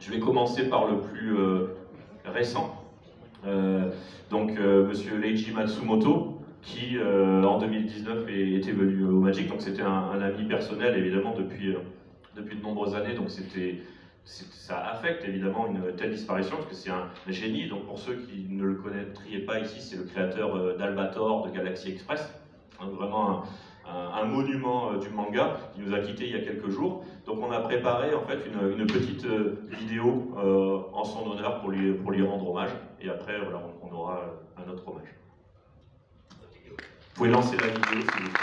Je vais commencer par le plus récent. Monsieur Leiji Matsumoto, qui en 2019 était venu au Magic, donc c'était un ami personnel évidemment depuis de nombreuses années, donc ça affecte évidemment une telle disparition, parce que c'est un génie. Donc pour ceux qui ne le connaîtraient pas ici, c'est le créateur d'Albator, de Galaxy Express, donc vraiment un monument du manga, qui nous a quittés il y a quelques jours. Donc on a préparé en fait une petite vidéo en son honneur pour lui rendre hommage, et après voilà, on aura un autre hommage. Vous pouvez lancer la vidéo si vous voulez.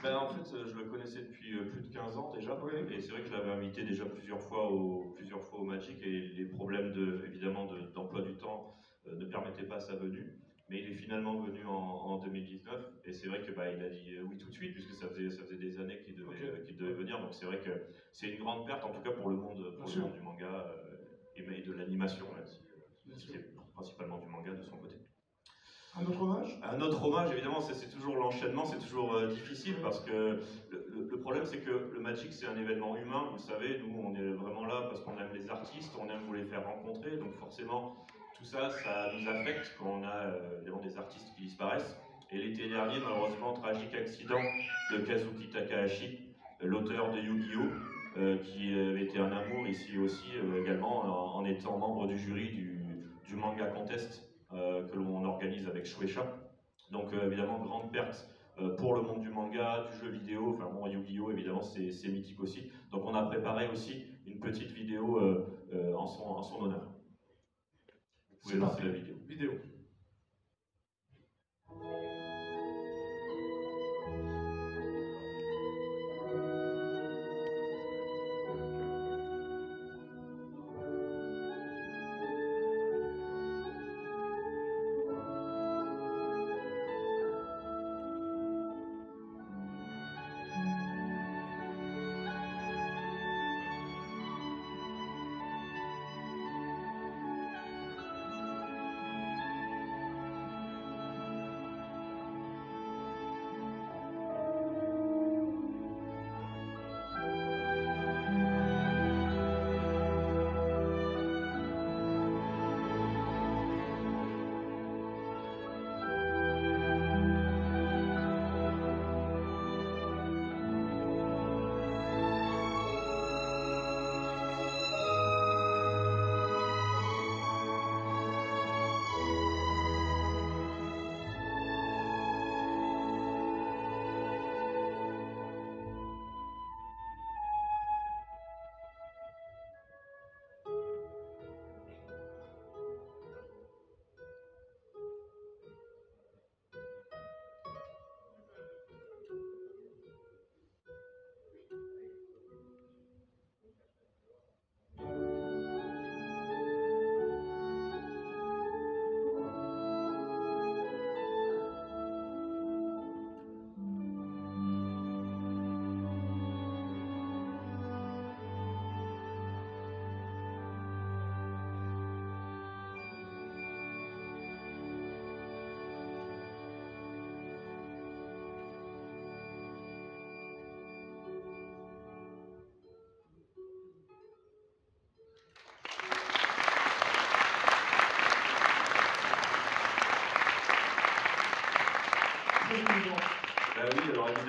En fait, je le connaissais depuis plus de 15 ans déjà, et c'est vrai que je l'avais invité déjà plusieurs fois au Magic, et les problèmes évidemment d'emploi du temps ne permettaient pas sa venue. Mais il est finalement venu en 2019, et c'est vrai que il a dit oui tout de suite, puisque ça faisait des années qu'il devait venir. Donc c'est vrai que c'est une grande perte, en tout cas pour le monde du manga et de l'animation, même si c'est principalement du manga de son côté. Un autre hommage? Un autre hommage, évidemment, c'est toujours l'enchaînement, c'est toujours difficile, parce que le problème, c'est que le Magic, c'est un événement humain, vous le savez. Nous, on est vraiment là parce qu'on aime les artistes, on aime vous les faire rencontrer, donc forcément, tout ça, ça nous affecte quand on a évidemment des artistes qui disparaissent. Et l'été dernier, malheureusement, tragique accident de Kazuki Takahashi, l'auteur de Yu-Gi-Oh!, qui avait été un amour ici aussi également, en étant membre du jury du Manga Contest que l'on organise avec Shueisha. Donc évidemment, grande perte pour le monde du manga, du jeu vidéo. Enfin bon, Yu-Gi-Oh! Évidemment, c'est mythique aussi. Donc on a préparé aussi une petite vidéo en son honneur. Vous pouvez lancer la vidéo.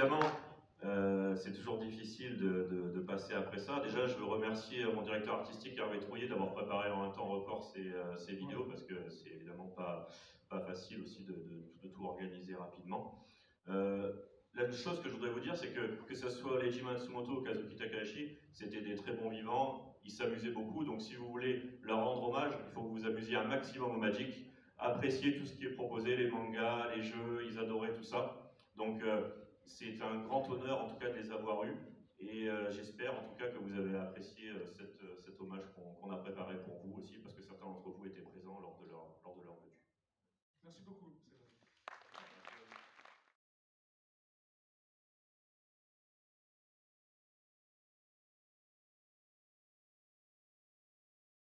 évidemment, c'est toujours difficile de passer après ça. Déjà, je veux remercier mon directeur artistique Hervé Trouillet d'avoir préparé en un temps record ces vidéos, parce que c'est évidemment pas facile aussi de tout organiser rapidement. La chose que je voudrais vous dire, c'est que ce soit Leiji Matsumoto ou Kazuki Takahashi, c'était des très bons vivants, ils s'amusaient beaucoup, donc si vous voulez leur rendre hommage, il faut que vous vous amusiez un maximum au Magic, appréciez tout ce qui est proposé, les mangas, les jeux, ils adoraient tout ça. Donc c'est un grand honneur en tout cas de les avoir eus, et j'espère en tout cas que vous avez apprécié cet hommage qu'on a préparé pour vous aussi, parce que certains d'entre vous étaient présents lors de leur venue. Merci beaucoup.